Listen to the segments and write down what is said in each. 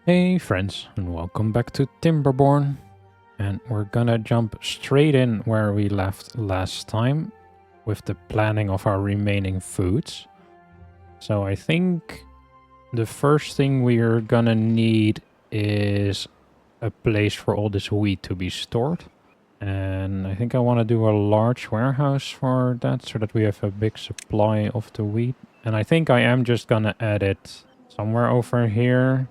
Hey friends, and welcome back to Timberborn. And we're gonna jump straight in where we left last time with the planning of our remaining foods. So I think the first thing we're gonna need is a place for all this wheat to be stored. And I think I want to do a large warehouse for that so that we have a big supply of the wheat. And I think I am just gonna add it somewhere over here.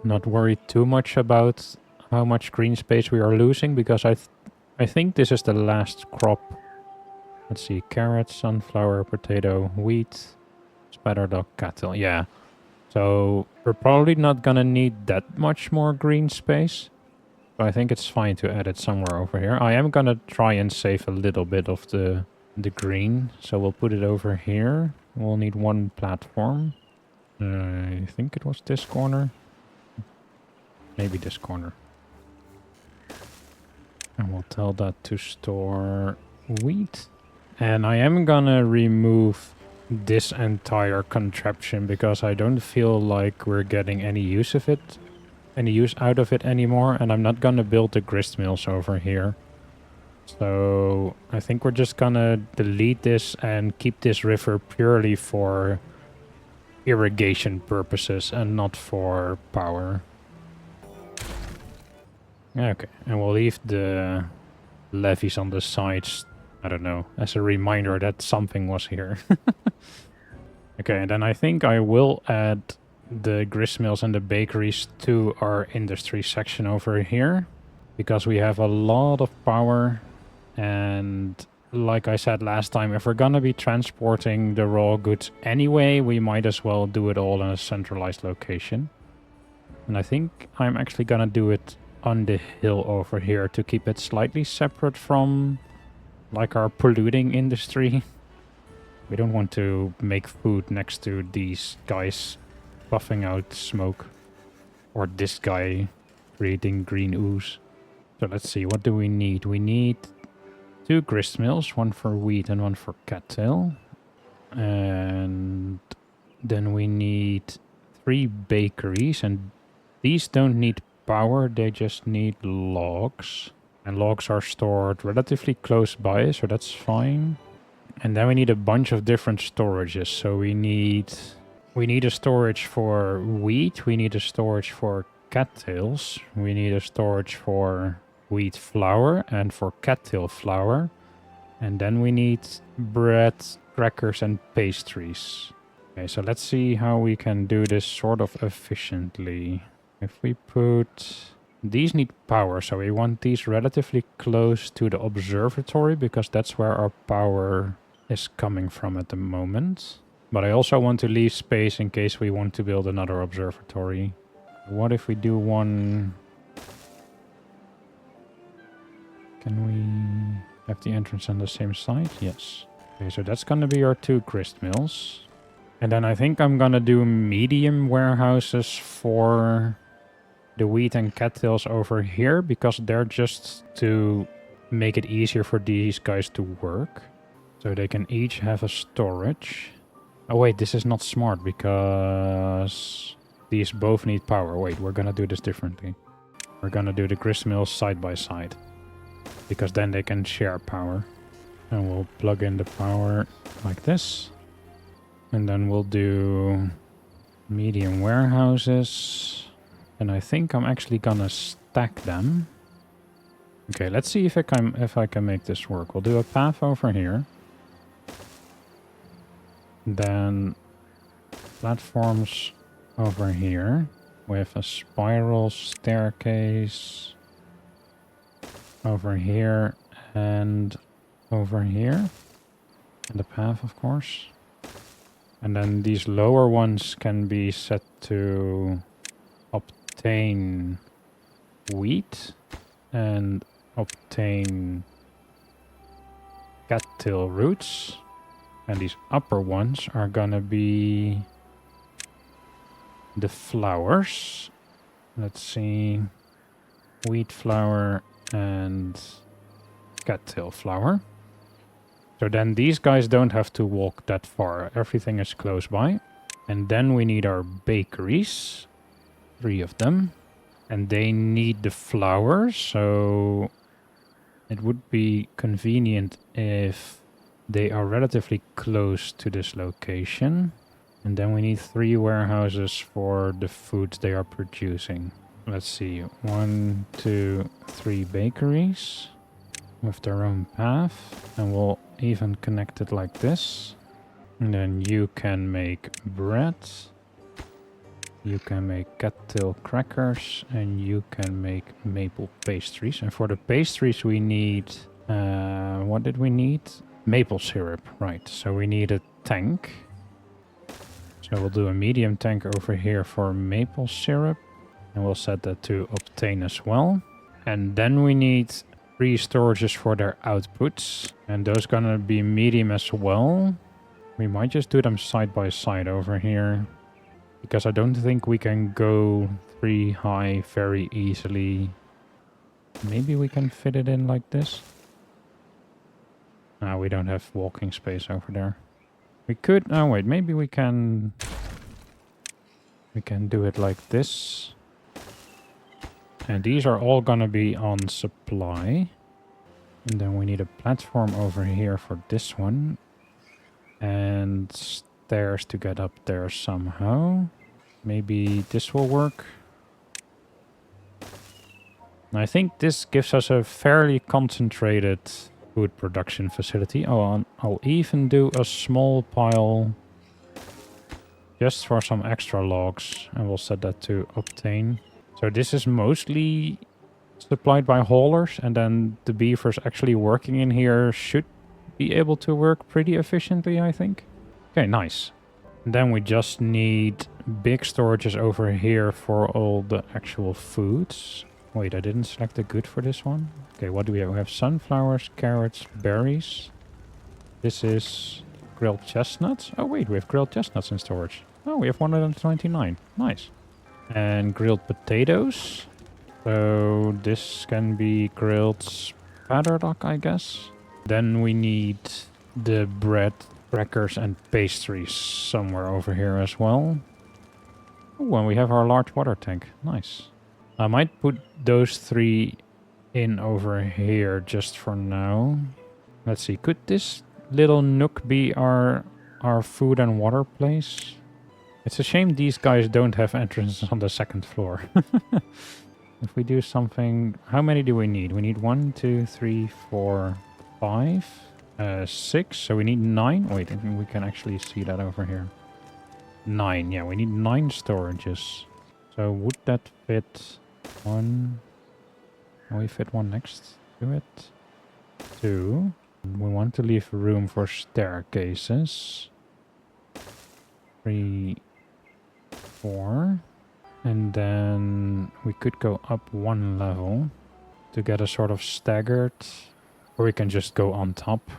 Not worry too much about how much green space we are losing because I think this is the last crop. Let's see, carrots, sunflower, potato, wheat, spider dog, cattle. Yeah. So we're probably not gonna need that much more green space. So I think it's fine to add it somewhere over here. I am gonna try and save a little bit of the green. So we'll put it over here. We'll need one platform. I think it was this corner. Maybe this corner. And we'll tell that to store wheat. And I am gonna remove this entire contraption because I don't feel like we're getting any use out of it anymore. And I'm not gonna build the grist mills over here. So I think we're just gonna delete this and keep this river purely for irrigation purposes and not for power. Okay, and we'll leave the levees on the sides, I don't know, as a reminder that something was here. Okay, and then I think I will add the grist mills and the bakeries to our industry section over here, because we have a lot of power, and like I said last time, if we're gonna be transporting the raw goods anyway, we might as well do it all in a centralized location. And I think I'm actually gonna do it on the hill over here to keep it slightly separate from like our polluting industry. We don't want to make food next to these guys puffing out smoke, or this guy creating green ooze. So let's see, what do we need? We need 2 grist mills, one for wheat and one for cattail. And then we need 3 bakeries, and these don't need power, they just need logs. And logs are stored relatively close by, so that's fine. And then we need a bunch of different storages. So we need a storage for wheat, we need a storage for cattails, we need a storage for wheat flour and for cattail flour. And then we need bread, crackers and pastries. Okay, so let's see how we can do this sort of efficiently. If we put... These need power, so we want these relatively close to the observatory because that's where our power is coming from at the moment. But I also want to leave space in case we want to build another observatory. What if we do one... Can we have the entrance on the same side? Yes. Okay, so that's gonna be our 2 grist mills. And then I think I'm gonna do medium warehouses for the wheat and cattails over here, because they're just to make it easier for these guys to work. So they can each have a storage. Oh wait, this is not smart because these both need power. Wait, we're gonna do this differently. We're gonna do the grist mills side by side, because then they can share power. And we'll plug in the power like this. And then we'll do medium warehouses. And I think I'm actually gonna stack them. Okay, let's see if I can make this work. We'll do a path over here. Then platforms over here with a spiral staircase over here and over here. And the path, of course. And then these lower ones can be set to obtain wheat and obtain cattail roots. And these upper ones are gonna be the flowers. Let's see. Wheat flour and cattail flour. So then these guys don't have to walk that far. Everything is close by. And then we need our bakeries. 3 of them. And they need the flour, so it would be convenient if they are relatively close to this location. And then we need 3 warehouses for the foods they are producing. Let's see, 1, 2, 3 bakeries with their own path. And we'll even connect it like this. And then you can make bread. You can make cattail crackers. And you can make maple pastries. And for the pastries we need... what did we need? Maple syrup, right. So we need a tank. So we'll do a medium tank over here for maple syrup. And we'll set that to obtain as well. And then we need 3 storages for their outputs. And those gonna be medium as well. We might just do them side by side over here. Because I don't think we can go 3 high very easily. Maybe we can fit it in like this. No, we don't have walking space over there. We could... Oh, wait. Maybe we can... We can do it like this. And these are all gonna be on supply. And then we need a platform over here for this one. And stairs to get up there somehow. Maybe this will work. And I think this gives us a fairly concentrated food production facility. Oh, I'll even do a small pile just for some extra logs. And we'll set that to obtain. So this is mostly supplied by haulers. And then the beavers actually working in here should be able to work pretty efficiently, I think. Okay, nice. And then we just need big storages over here for all the actual foods. Wait, I didn't select the good for this one. Okay, what do we have? We have sunflowers, carrots, berries. This is grilled chestnuts. Oh wait, we have grilled chestnuts in storage. Oh, we have 129. Nice. And grilled potatoes. So this can be grilled spatterduck, I guess. Then we need the bread, crackers and pastries somewhere over here as well. Oh, and we have our large water tank. Nice. I might put those 3 in over here just for now. Let's see. Could this little nook be our food and water place? It's a shame these guys don't have entrances on the 2nd floor. If we do something... How many do we need? We need 1, 2, 3, 4, 5, 6. So we need 9. Wait, we can actually see that over here. 9. Yeah, we need 9 storages. So would that fit 1? Can we fit one next to it? 2. We want to leave room for staircases. 3, 4. And then we could go up 1 level to get a sort of staggered, or we can just go on top.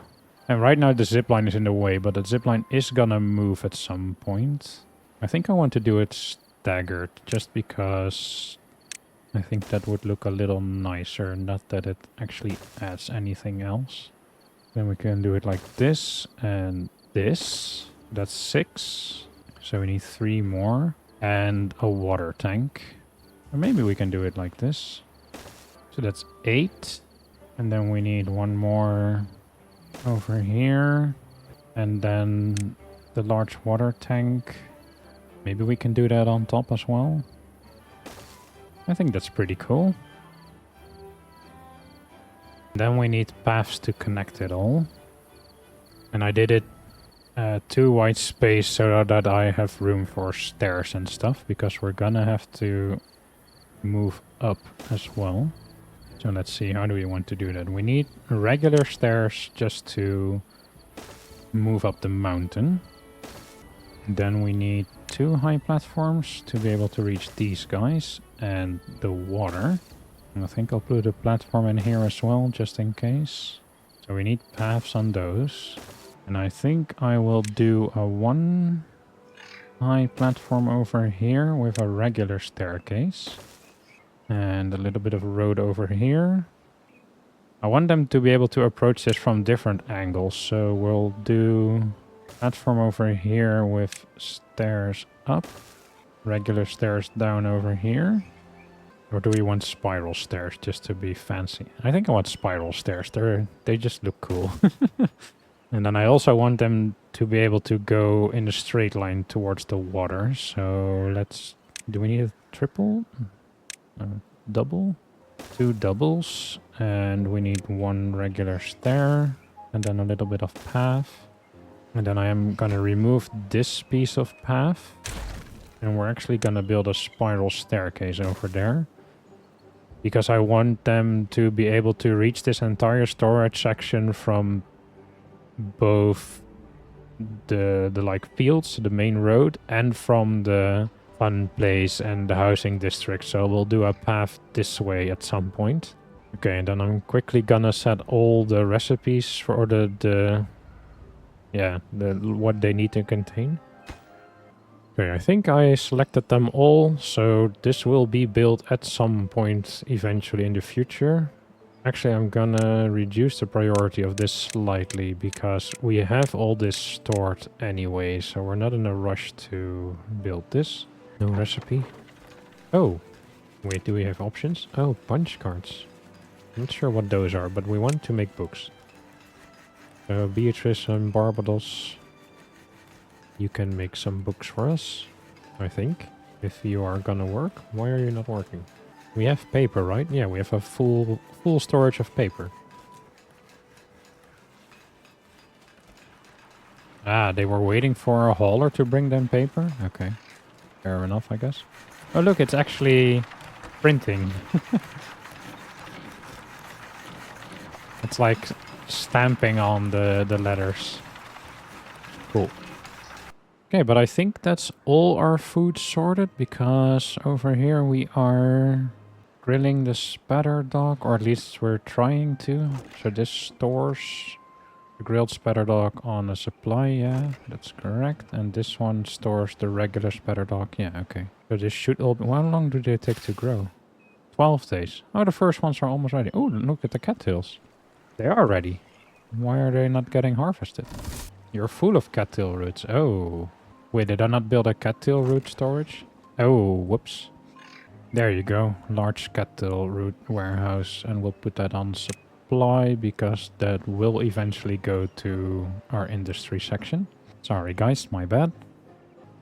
And right now the zipline is in the way, but the zipline is gonna move at some point. I think I want to do it staggered, just because I think that would look a little nicer, not that it actually adds anything else. Then we can do it like this and this. That's 6. So we need 3 more. And a water tank. Or maybe we can do it like this. So that's 8. And then we need 1 more over here. And then the large water tank. Maybe we can do that on top as well. I think that's pretty cool. Then we need paths to connect it all. And I did it 2 white space so that I have room for stairs and stuff, because we're gonna have to move up as well. So let's see, how do we want to do that? We need regular stairs just to move up the mountain. Then we need 2 high platforms to be able to reach these guys and the water. And I think I'll put a platform in here as well, just in case. So we need paths on those. And I think I will do a 1 high platform over here with a regular staircase. And a little bit of a road over here. I want them to be able to approach this from different angles. So we'll do platform over here with stairs up. regular stairs down over here? Or do we want spiral stairs just to be fancy? I think I want spiral stairs. They just look cool. And then I also want them to be able to go in a straight line towards the water. So let's... Do we need a triple? Double? 2 doubles. And we need 1 regular stair. And then a little bit of path. And then I am going to remove this piece of path. And we're actually going to build a spiral staircase over there. Because I want them to be able to reach this entire storage section from both the like fields, the main road, and from the fun place and the housing district. So we'll do a path this way at some point. Okay, and then I'm quickly gonna set all the recipes for the what they need to contain. Okay, I think I selected them all, so this will be built at some point eventually in the future. Actually, I'm gonna reduce the priority of this slightly because we have all this stored anyway, so we're not in a rush to build this. No recipe. Oh, wait, do we have options? Oh, punch cards. Not sure what those are, but we want to make books. So Beatrice and Barbados, you can make some books for us, I think, if you are gonna work. Why are you not working? We have paper, right? Yeah, we have a full storage of paper. Ah, they were waiting for a hauler to bring them paper? Okay, fair enough, I guess. Oh look, it's actually printing. It's like stamping on the letters. Cool. Okay, but I think that's all our food sorted because over here we are grilling the spatter dog, or at least we're trying to. So this stores the grilled spatter dog on a supply, yeah, that's correct. And this one stores the regular spatter dog, yeah, okay. So this should all be... How long do they take to grow? 12 days. Oh, the first ones are almost ready. Oh, look at the cattails. They are ready. Why are they not getting harvested? You're full of cattail roots. Oh. Wait, did I not build a cattail root storage? Oh, whoops. There you go. Large cattail root warehouse. And we'll put that on supply because that will eventually go to our industry section. Sorry guys, my bad.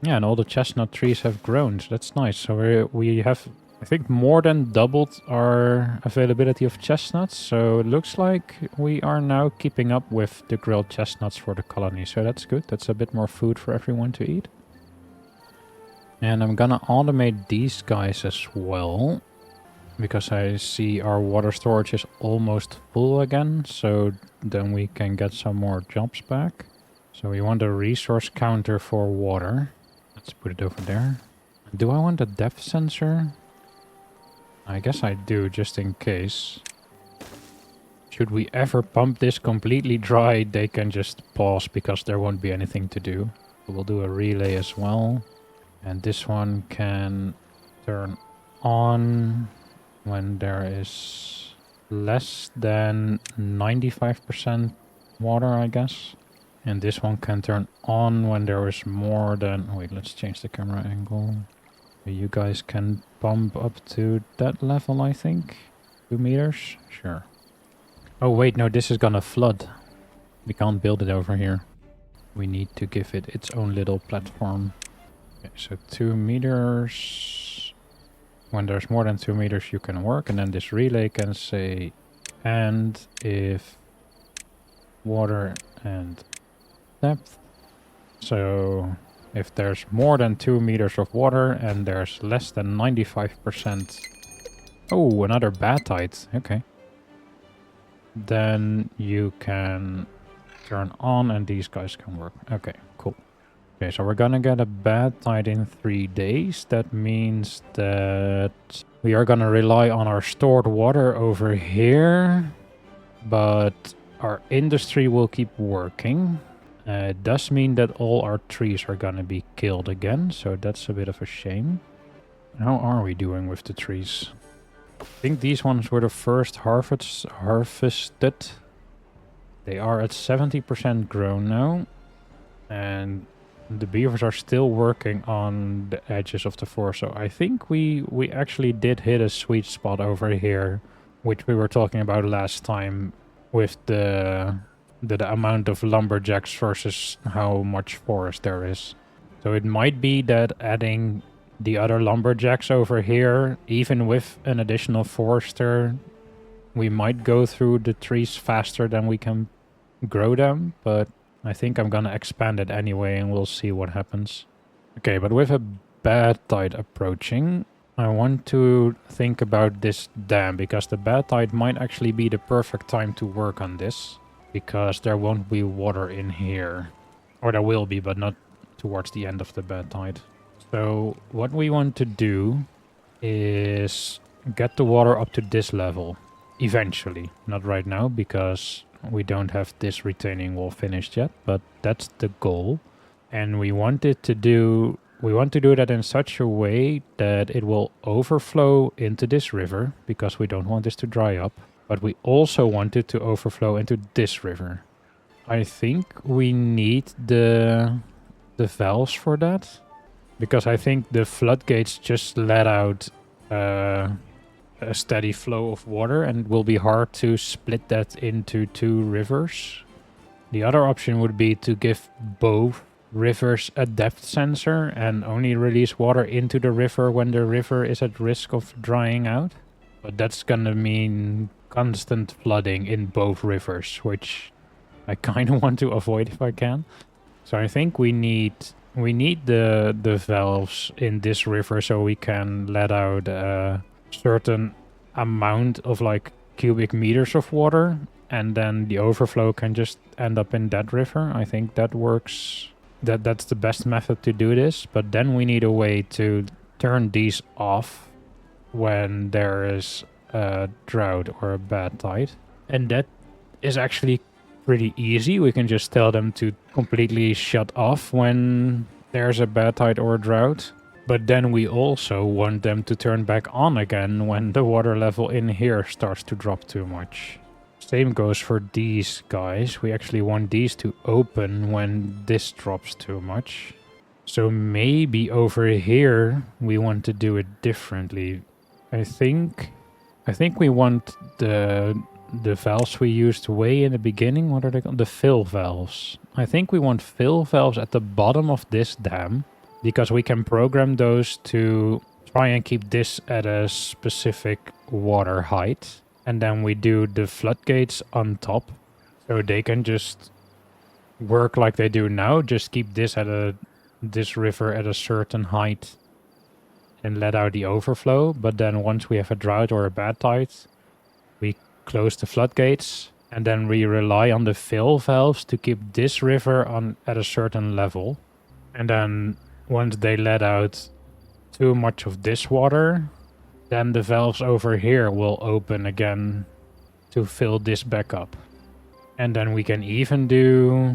Yeah, and all the chestnut trees have grown. So that's nice. So we have... I think more than doubled our availability of chestnuts, so it looks like we are now keeping up with the grilled chestnuts for the colony, so that's good. That's a bit more food for everyone to eat. And I'm gonna automate these guys as well, because I see our water storage is almost full again, so then we can get some more jobs back. So we want a resource counter for water. Let's put it over there. Do I want a depth sensor? I guess I do, just in case. Should we ever pump this completely dry, they can just pause because there won't be anything to do. So we'll do a relay as well. And this one can turn on when there is less than 95% water, I guess. And this one can turn on when there is more than... Wait, let's change the camera angle. You guys can pump up to that level, I think. 2 meters? Sure. Oh wait, no, this is gonna flood. We can't build it over here. We need to give it its own little platform. Okay, so 2 meters. When there's more than 2 meters you can work. And then this relay can say, and if water and depth. So... if there's more than 2 meters of water and there's less than 95%... Oh, another Badtide. Okay. Then you can turn on and these guys can work. Okay, cool. Okay, so we're gonna get a Badtide in 3 days. That means that we are gonna rely on our stored water over here. But our industry will keep working. It does mean that all our trees are gonna be killed again, so that's a bit of a shame. How are we doing with the trees? I think these ones were the first harvested. They are at 70% grown now. And The beavers are still working on the edges of the forest, so I think we actually did hit a sweet spot over here, which we were talking about last time with the amount of lumberjacks versus how much forest there is. So it might be that adding the other lumberjacks over here, even with an additional forester, we might go through the trees faster than we can grow them, but I think I'm gonna expand it anyway and we'll see what happens. Okay, but with a bad tide approaching, I want to think about this dam, because the bad tide might actually be the perfect time to work on this, because there won't be water in here. Or there will be, but not towards the end of the bad tide. So what we want to do is get the water up to this level. Eventually. Not right now, because we don't have this retaining wall finished yet, but that's the goal. And we want to do that in such a way that it will overflow into this river, because we don't want this to dry up. But we also want it to overflow into this river. I think we need the valves for that, because I think the floodgates just let out a steady flow of water, and it will be hard to split that into two rivers. The other option would be to give both rivers a depth sensor and only release water into the river when the river is at risk of drying out. But that's gonna mean constant flooding in both rivers, which I kind of want to avoid if I can. So I think we need the valves in this river so we can let out a certain amount of like cubic meters of water, and then the overflow can just end up in that river. I think that works. That's the best method to do this. But then we need a way to turn these off when there is a drought or a bad tide, and that is actually pretty easy. We can just tell them to completely shut off when there's a bad tide or a drought. But then we also want them to turn back on again when the water level in here starts to drop too much. Same goes for these guys. We actually want these to open when this drops too much. So maybe over here we want to do it differently. I think we want the valves we used way in the beginning. What are they called? The fill valves. I think we want fill valves at the bottom of this dam, because we can program those to try and keep this at a specific water height. And then we do the floodgates on top, so they can just work like they do now. Just keep this river at a certain height and let out the overflow. But then once we have a drought or a bad tide, we close the floodgates, and then we rely on the fill valves to keep this river at a certain level. And then once they let out too much of this water, then the valves over here will open again to fill this back up. And then we can even do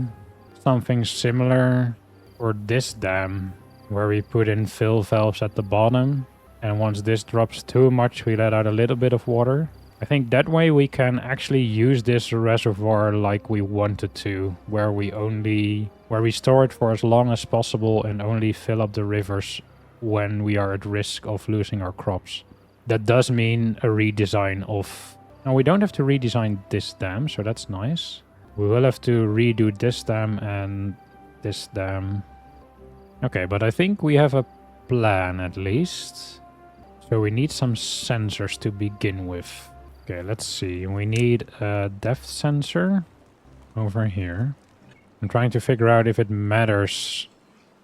something similar for this dam, where we put in fill valves at the bottom, and once this drops too much, we let out a little bit of water. I think that way we can actually use this reservoir like we wanted to, where we store it for as long as possible and only fill up the rivers when we are at risk of losing our crops. That does mean a redesign of... Now, we don't have to redesign this dam, so that's nice. We will have to redo this dam and this dam. Okay, but I think we have a plan at least. So we need some sensors to begin with. Okay, let's see. We need a depth sensor over here. I'm trying to figure out if it matters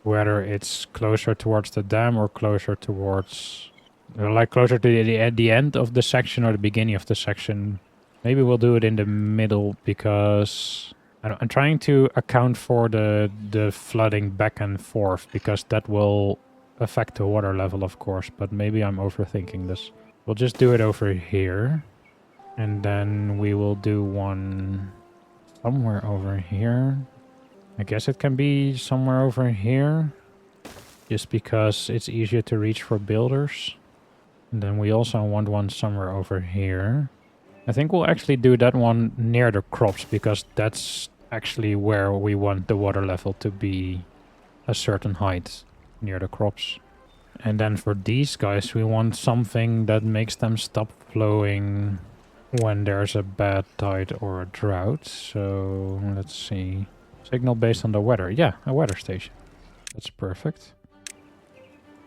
whether it's closer towards the dam or closer towards... like closer to the end of the section or the beginning of the section. Maybe we'll do it in the middle, because I'm trying to account for the flooding back and forth, because that will affect the water level, of course. But maybe I'm overthinking this. We'll just do it over here. And then we will do one somewhere over here. I guess it can be somewhere over here, just because it's easier to reach for builders. And then we also want one somewhere over here. I think we'll actually do that one near the crops, because that's actually where we want the water level to be. a certain height near the crops. And then for these guys, we want something that makes them stop flowing when there's a bad tide or a drought. So let's see. Signal based on the weather. Yeah, a weather station. That's perfect.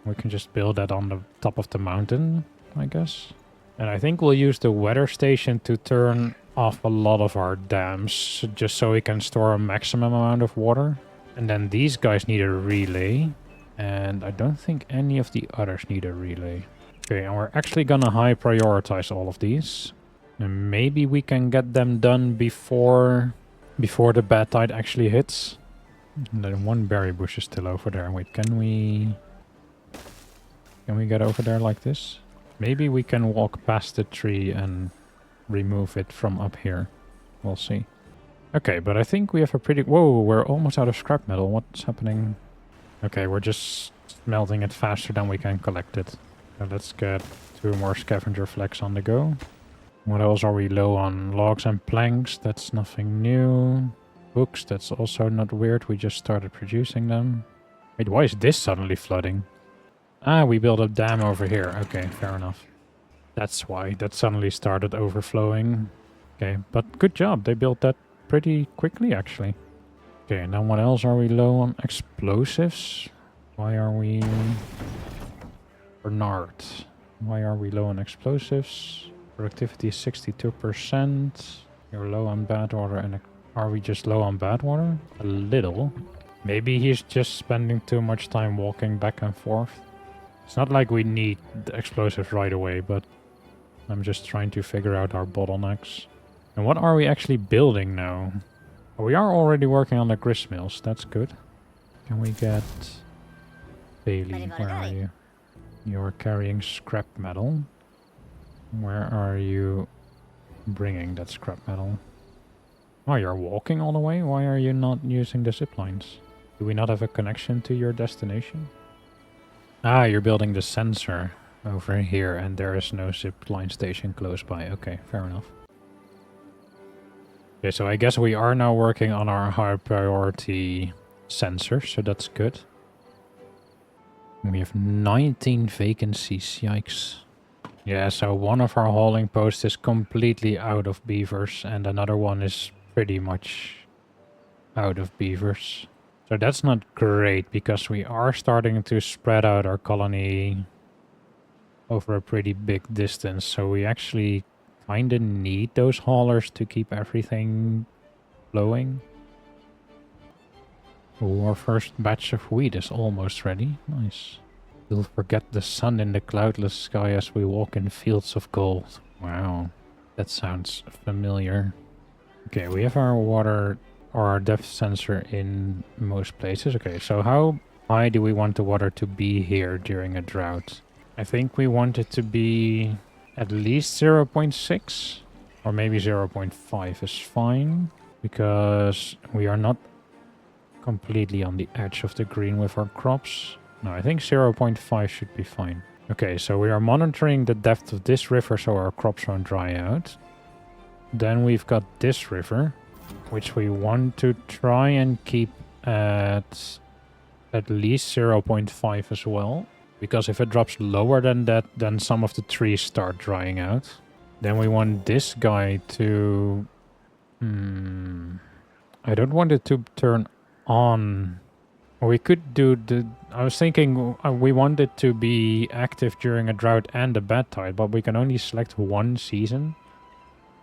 We can just build that on the top of the mountain, I guess. And I think we'll use the weather station to turn off a lot of our dams, just so we can store a maximum amount of water. And then these guys need a relay. And I don't think any of the others need a relay. Okay, and we're actually gonna high prioritize all of these. And maybe we can get them done before the bad tide actually hits. And then one berry bush is still over there. Wait, can we get over there like this? Maybe we can walk past the tree and remove it from up here. We'll see. Okay, but I think we have a pretty... Whoa, we're almost out of scrap metal. What's happening? Okay, we're just smelting it faster than we can collect it. So let's get 2 more scavenger flags on the go. What else are we low on? Logs and planks, that's nothing new. Books, that's also not weird. We just started producing them. Wait, why is this suddenly flooding? Ah, we built a dam over here. Okay, fair enough. That's why that suddenly started overflowing. Okay, but good job. They built that pretty quickly, actually. Okay, and then what else are we low on? Explosives. Why are we... Bernard. Why are we low on explosives? Productivity is 62%. You're low on bad water. And are we just low on bad water? A little. Maybe he's just spending too much time walking back and forth. It's not like we need the explosives right away, but I'm just trying to figure out our bottlenecks. And what are we actually building now? We are already working on the grist mills. That's good. Can we get... Bailey, where are you? You're carrying scrap metal. Where are you bringing that scrap metal? Oh, you're walking all the way? Why are you not using the zip lines? Do we not have a connection to your destination? Ah, you're building the sensor over here and there is no zip line station close by. Okay, fair enough. Okay, so I guess we are now working on our high priority sensor, so that's good. We have 19 vacancies, yikes. Yeah, so one of our hauling posts is completely out of beavers and another one is pretty much out of beavers. So that's not great because we are starting to spread out our colony over a pretty big distance. So we actually kind of need those haulers to keep everything flowing. Oh, our first batch of wheat is almost ready. Nice. We'll forget the sun in the cloudless sky as we walk in fields of gold. Wow, that sounds familiar. Okay, we have our water or our depth sensor in most places. Okay, so how high do we want the water to be here during a drought? I think we want it to be at least 0.6 or maybe 0.5 is fine because we are not completely on the edge of the green with our crops. No, I think 0.5 should be fine. Okay, so we are monitoring the depth of this river so our crops won't dry out. Then we've got this river, which we want to try and keep at least 0.5 as well. Because if it drops lower than that, then some of the trees start drying out. Then we want this guy to... I don't want it to turn on. We could do the... I was thinking we want it to be active during a drought and a bad tide, but we can only select one season.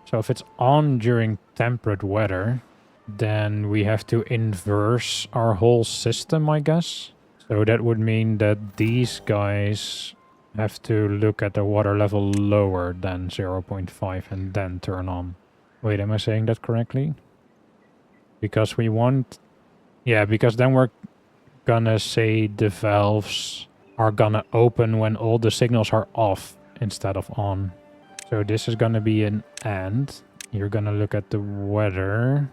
So if it's on during temperate weather, then we have to inverse our whole system, I guess. So that would mean that these guys have to look at the water level lower than 0.5 and then turn on. Wait, am I saying that correctly? Because we want... Yeah, because then we're gonna say the valves are gonna open when all the signals are off instead of on. So this is gonna be an and. You're gonna look at the weather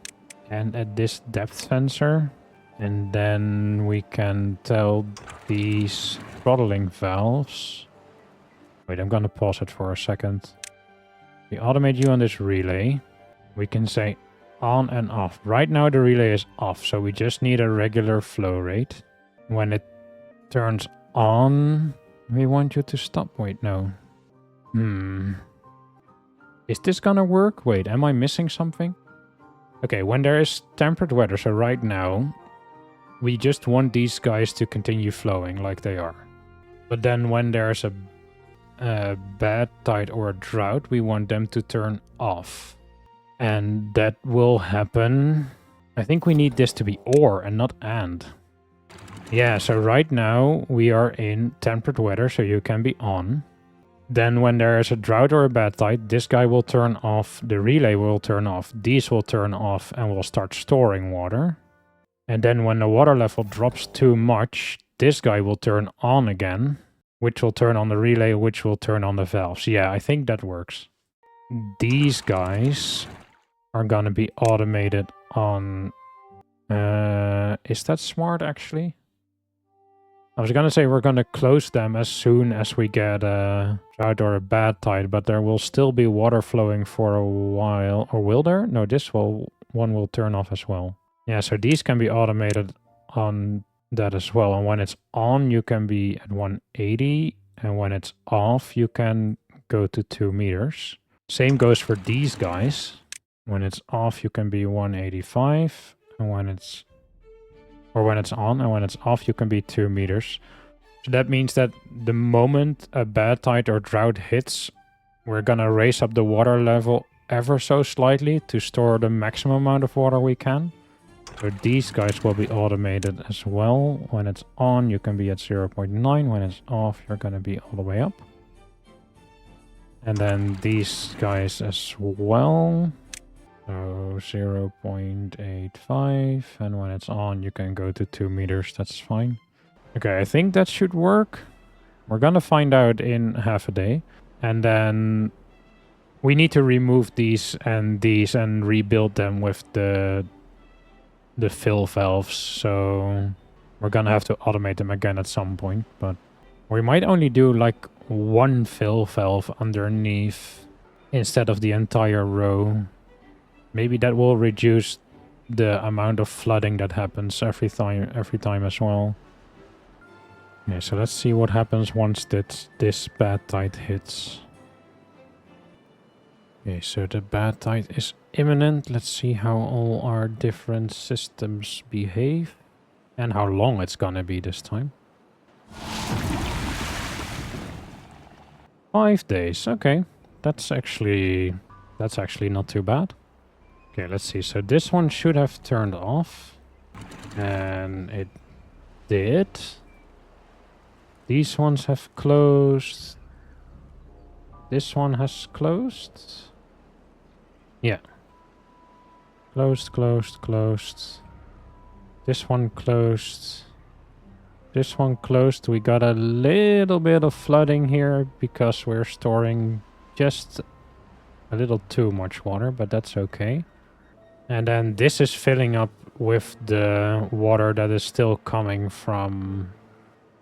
and at this depth sensor. And then we can tell these throttling valves... Wait, I'm gonna pause it for a second. We automate you on this relay. We can say on and off. Right now the relay is off, so we just need a regular flow rate. When it turns on, we want you to stop. Wait, no. Is this gonna work? Wait, am I missing something? Okay, when there is temperate weather, so right now, we just want these guys to continue flowing like they are. But then when there's a bad tide or a drought, we want them to turn off. And that will happen... I think we need this to be or and not and. Yeah, so right now we are in temperate weather, so you can be on. Then when there is a drought or a bad tide, this guy will turn off, the relay will turn off, these will turn off and will start storing water. And then when the water level drops too much, this guy will turn on again, which will turn on the relay, which will turn on the valves. Yeah, I think that works. These guys are gonna be automated on... is that smart, actually? I was gonna say we're gonna close them as soon as we get a drought or a bad tide, but there will still be water flowing for a while. Or will there? No, one will turn off as well. Yeah, so these can be automated on that as well. And when it's on, you can be at 180. And when it's off, you can go to 2 meters. Same goes for these guys. When it's off, you can be 185. And when it's... Or when it's on, and when it's off, you can be 2 meters. So that means that the moment a bad tide or drought hits, we're gonna raise up the water level ever so slightly to store the maximum amount of water we can. So these guys will be automated as well. When it's on, you can be at 0.9. When it's off, you're gonna be all the way up. And then these guys as well. So 0.85, and when it's on, you can go to 2 meters. That's fine. Okay, I think that should work. We're gonna find out in half a day. And then we need to remove these and rebuild them with the fill valves. So we're gonna have to automate them again at some point. But we might only do like one fill valve underneath instead of the entire row. Maybe that will reduce the amount of flooding that happens every time as well. Okay, so let's see what happens once this bad tide hits. Okay, so the bad tide is imminent. Let's see how all our different systems behave. And how long it's gonna be this time. 5 days, okay. That's actually not too bad. Okay, let's see. So this one should have turned off. And it did. These ones have closed. This one has closed. Yeah. Closed, closed, closed. This one closed. This one closed. We got a little bit of flooding here because we're storing just a little too much water, but that's okay. And then this is filling up with the water that is still coming from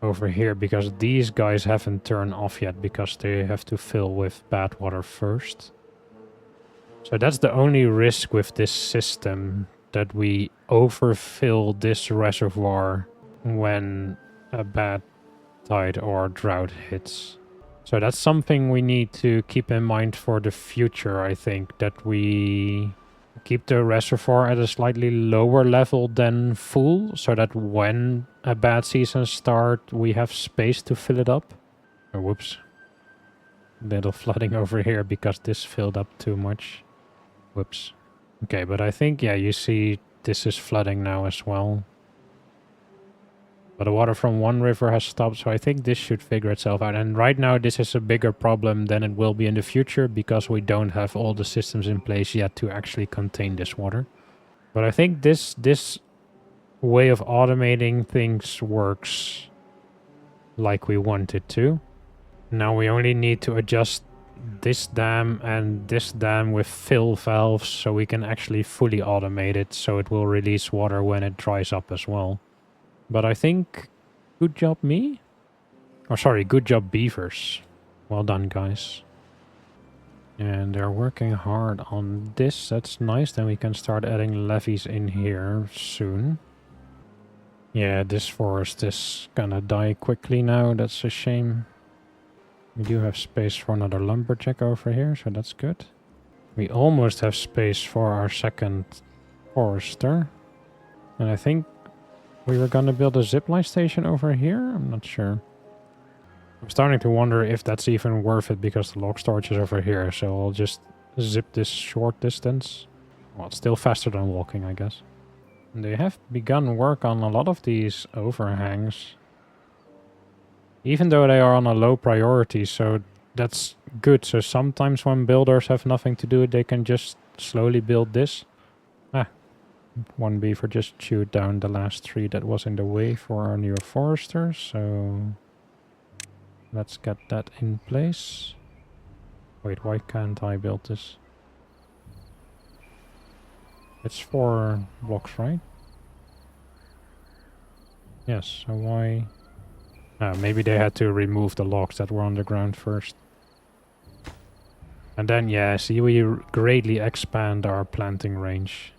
over here, because these guys haven't turned off yet because they have to fill with bad water first. So that's the only risk with this system, that we overfill this reservoir when a bad tide or drought hits. So that's something we need to keep in mind for the future, I think, that we keep the reservoir at a slightly lower level than full, so that when a bad season starts, we have space to fill it up. Oh, whoops. Little flooding over here because this filled up too much. Whoops. Okay, but I think, yeah, you see this is flooding now as well. But the water from one river has stopped, so I think this should figure itself out. And right now, this is a bigger problem than it will be in the future, because we don't have all the systems in place yet to actually contain this water. But I think this way of automating things works like we want it to. Now we only need to adjust this dam and this dam with fill valves, so we can actually fully automate it, so it will release water when it dries up as well. But I think, good job me? Oh, sorry, good job beavers. Well done, guys. And they're working hard on this. That's nice. Then we can start adding levees in here soon. Yeah, this forest is gonna die quickly now. That's a shame. We do have space for another lumberjack over here, so that's good. We almost have space for our second forester. And I think we were gonna build a zipline station over here? I'm not sure. I'm starting to wonder if that's even worth it because the log storage is over here, so I'll just zip this short distance. Well, it's still faster than walking, I guess. And they have begun work on a lot of these overhangs. Even though they are on a low priority, so that's good. So sometimes when builders have nothing to do, they can just slowly build this. Ah, one beaver just chewed down the last tree that was in the way for our new forester, so let's get that in place. Wait, why can't I build this? It's 4 blocks, right? Yes, so why... maybe they had to remove the logs that were on the ground first. And then, yeah, see, we greatly expand our planting range.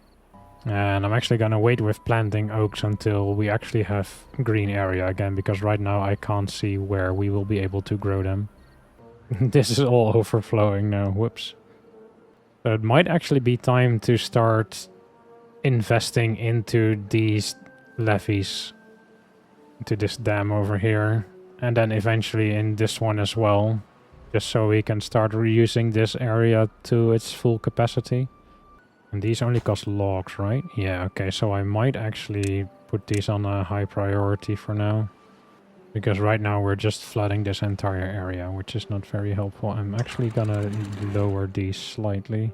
And I'm actually gonna wait with planting oaks until we actually have green area again, because right now I can't see where we will be able to grow them. This is all overflowing now, whoops. So it might actually be time to start investing into these levees, to this dam over here, and then eventually in this one as well, just so we can start reusing this area to its full capacity. And these only cost logs, right? Yeah, okay, so I might actually put these on a high priority for now, because right now we're just flooding this entire area, which is not very helpful. I'm actually gonna lower these slightly,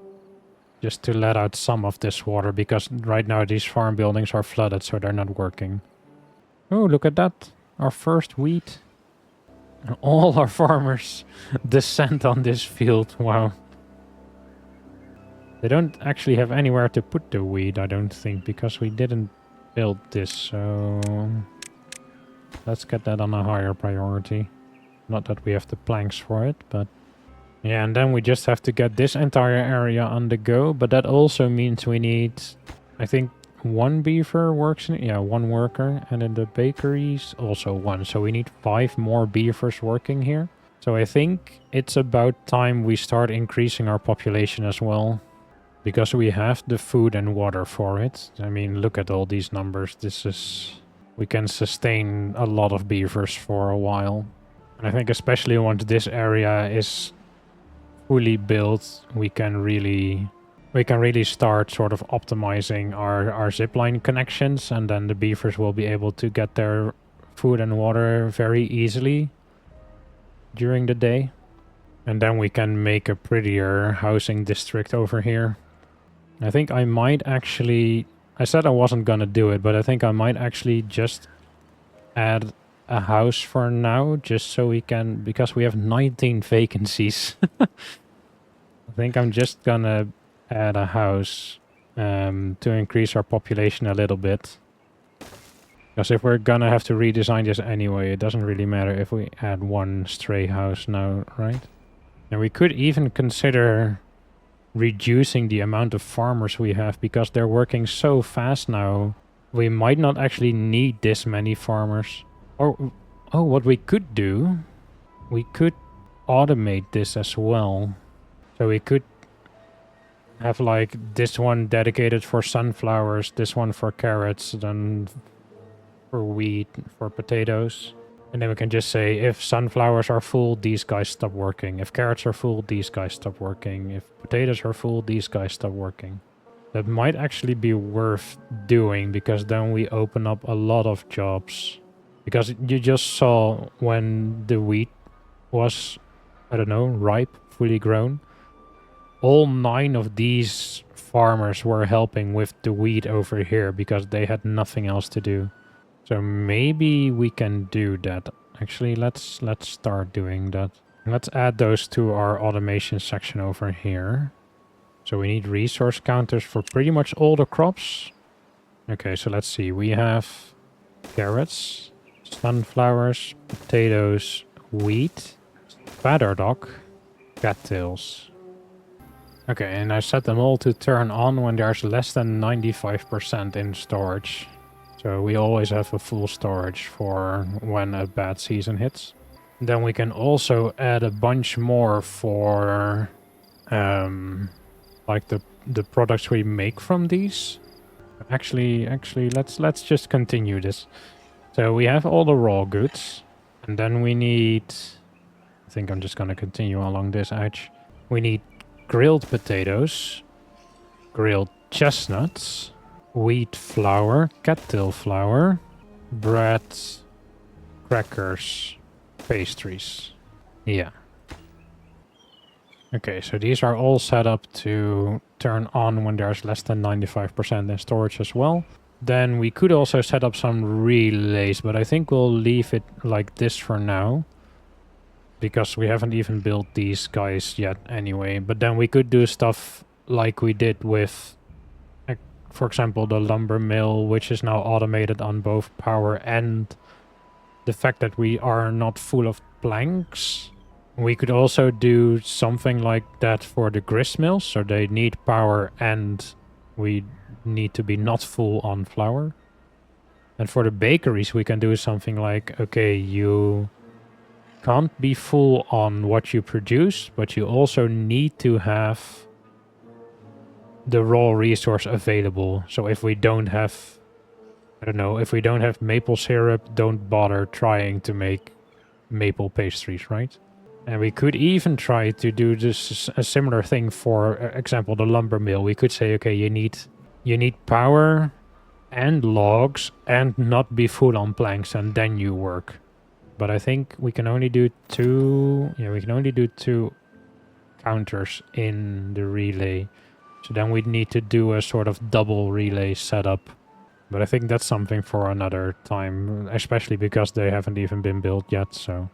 just to let out some of this water, because right now these farm buildings are flooded, so they're not working. Oh, look at that. Our first wheat. All our farmers descend on this field. Wow. They don't actually have anywhere to put the wheat, I don't think, because we didn't build this, so... let's get that on a higher priority. Not that we have the planks for it, but... yeah, and then we just have to get this entire area on the go, but that also means we need, I think, 1 beaver works in it. Yeah, 1 worker, and in the bakeries also 1. So we need 5 more beavers working here. So I think it's about time we start increasing our population as well, because we have the food and water for it. I mean, look at all these numbers. This is... we can sustain a lot of beavers for a while. And I think especially once this area is fully built, we can really start sort of optimizing our zipline connections, and then the beavers will be able to get their food and water very easily during the day. And then we can make a prettier housing district over here. I think I might actually... I said I wasn't gonna do it, but I think I might actually just add a house for now, just so we can... because we have 19 vacancies. I think I'm just gonna add a house to increase our population a little bit. Because if we're gonna have to redesign this anyway, it doesn't really matter if we add 1 stray house now, right? And we could even consider reducing the amount of farmers we have, because they're working so fast now. We might not actually need this many farmers. Or, oh, what we could do, we could automate this as well. So we could have like this one dedicated for sunflowers, this one for carrots, then for wheat, for potatoes. And then we can just say, if sunflowers are full, these guys stop working. If carrots are full, these guys stop working. If potatoes are full, these guys stop working. That might actually be worth doing, because then we open up a lot of jobs. Because you just saw when the wheat was, I don't know, ripe, fully grown. All 9 of these farmers were helping with the wheat over here, because they had nothing else to do. So maybe we can do that. Actually, let's start doing that. Let's add those to our automation section over here. So we need resource counters for pretty much all the crops. Okay, so let's see. We have carrots, sunflowers, potatoes, wheat, paddock, cattails. Okay, and I set them all to turn on when there's less than 95% in storage. So we always have a full storage for when a bad season hits. Then we can also add a bunch more for like the products we make from these. Actually, let's just continue this. So we have all the raw goods, and then we need, I think I'm just gonna continue along this edge. We need grilled potatoes, grilled chestnuts, wheat flour, cattail flour, bread, crackers, pastries. Yeah. Okay, so these are all set up to turn on when there's less than 95% in storage as well. Then we could also set up some relays, but I think we'll leave it like this for now, because we haven't even built these guys yet anyway. But then we could do stuff like we did with, for example, the lumber mill, which is now automated on both power and the fact that we are not full of planks. We could also do something like that for the grist mills, so they need power and we need to be not full on flour. And for the bakeries, we can do something like, okay, you can't be full on what you produce, but you also need to have the raw resource available. So if we don't have, I don't know, if we don't have maple syrup, don't bother trying to make maple pastries, right? And we could even try to do this a similar thing for example, the lumber mill. We could say, okay, you need power and logs and not be full on planks, and then you work. But I think we can only do two. Yeah, we can only do 2 counters in the relay. So then we'd need to do a sort of double relay setup. But I think that's something for another time, especially because they haven't even been built yet, so.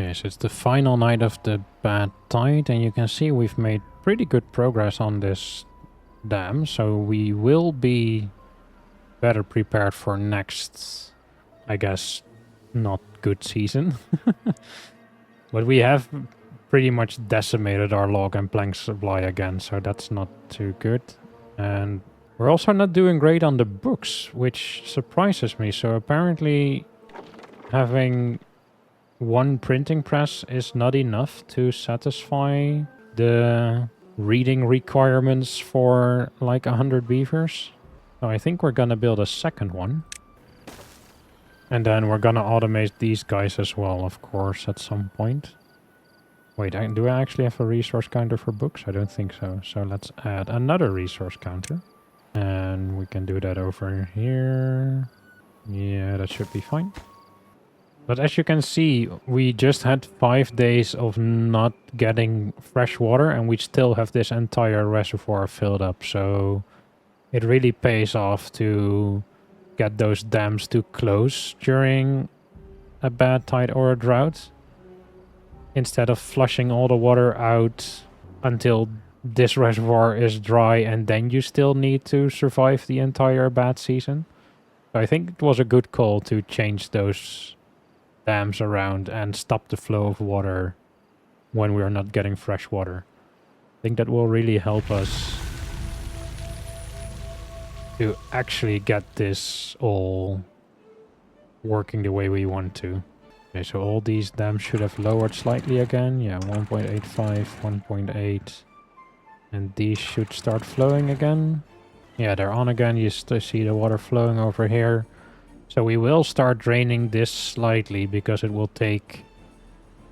Okay, so it's the final night of the Badtide, and you can see we've made pretty good progress on this dam, so we will be better prepared for next, I guess, not good season. But we have pretty much decimated our log and plank supply again, so that's not too good. And we're also not doing great on the books, which surprises me. So apparently having 1 printing press is not enough to satisfy the reading requirements for like 100 beavers. So I think we're gonna build a second one. And then we're gonna automate these guys as well, of course, at some point. Wait, do I actually have a resource counter for books? I don't think so. So let's add another resource counter. And we can do that over here. Yeah, that should be fine. But as you can see, we just had 5 days of not getting fresh water, and we still have this entire reservoir filled up. So it really pays off to get those dams to close during a bad tide or a drought, instead of flushing all the water out until this reservoir is dry and then you still need to survive the entire bad season. So I think it was a good call to change those dams around and stop the flow of water when we're not getting fresh water. I think that will really help us to actually get this all working the way we want to. Okay, so all these dams should have lowered slightly again. Yeah, 1.85, 1.8. And these should start flowing again. Yeah, they're on again. You still see the water flowing over here. So we will start draining this slightly because it will take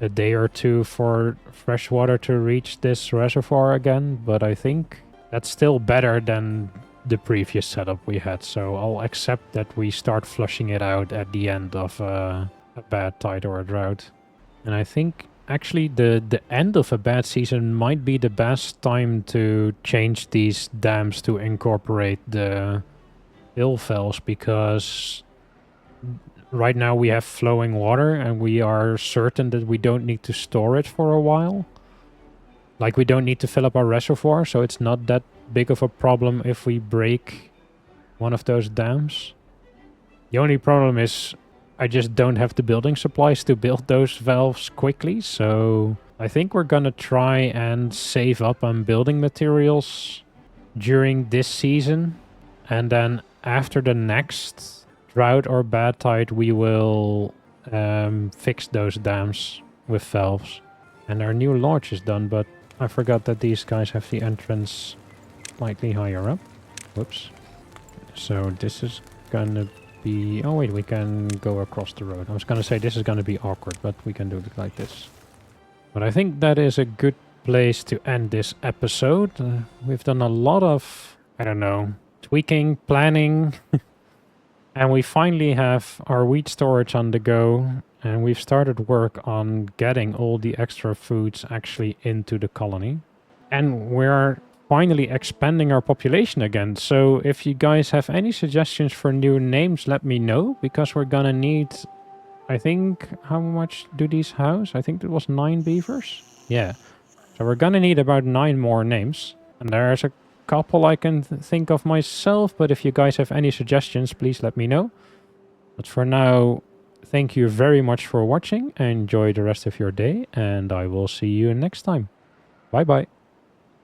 a day or 2 for fresh water to reach this reservoir again. But I think that's still better than the previous setup we had. So I'll accept that we start flushing it out at the end of a bad tide or a drought. And I think actually the end of a bad season might be the best time to change these dams to incorporate the hill fells, because right now we have flowing water and we are certain that we don't need to store it for a while. Like, we don't need to fill up our reservoir, so it's not that big of a problem if we break one of those dams. The only problem is I just don't have the building supplies to build those valves quickly, so I think we're gonna try and save up on building materials during this season, and then after the next drought or bad tide, we will fix those dams with valves. And our new lodge is done, but I forgot that these guys have the entrance slightly higher up. Whoops. So this is gonna be... Oh wait, we can go across the road. I was gonna say this is gonna be awkward, but we can do it like this. But I think that is a good place to end this episode. We've done a lot of, I don't know, tweaking, planning. And we finally have our wheat storage on the go. And we've started work on getting all the extra foods actually into the colony. And we're finally expanding our population again. So if you guys have any suggestions for new names, let me know. Because we're gonna need, I think, how much do these house? I think it was 9 beavers. Yeah. So we're gonna need about 9 more names. And there's a couple I can think of myself. But if you guys have any suggestions, please let me know. But for now... Thank you very much for watching. Enjoy the rest of your day, and I will see you next time. Bye bye.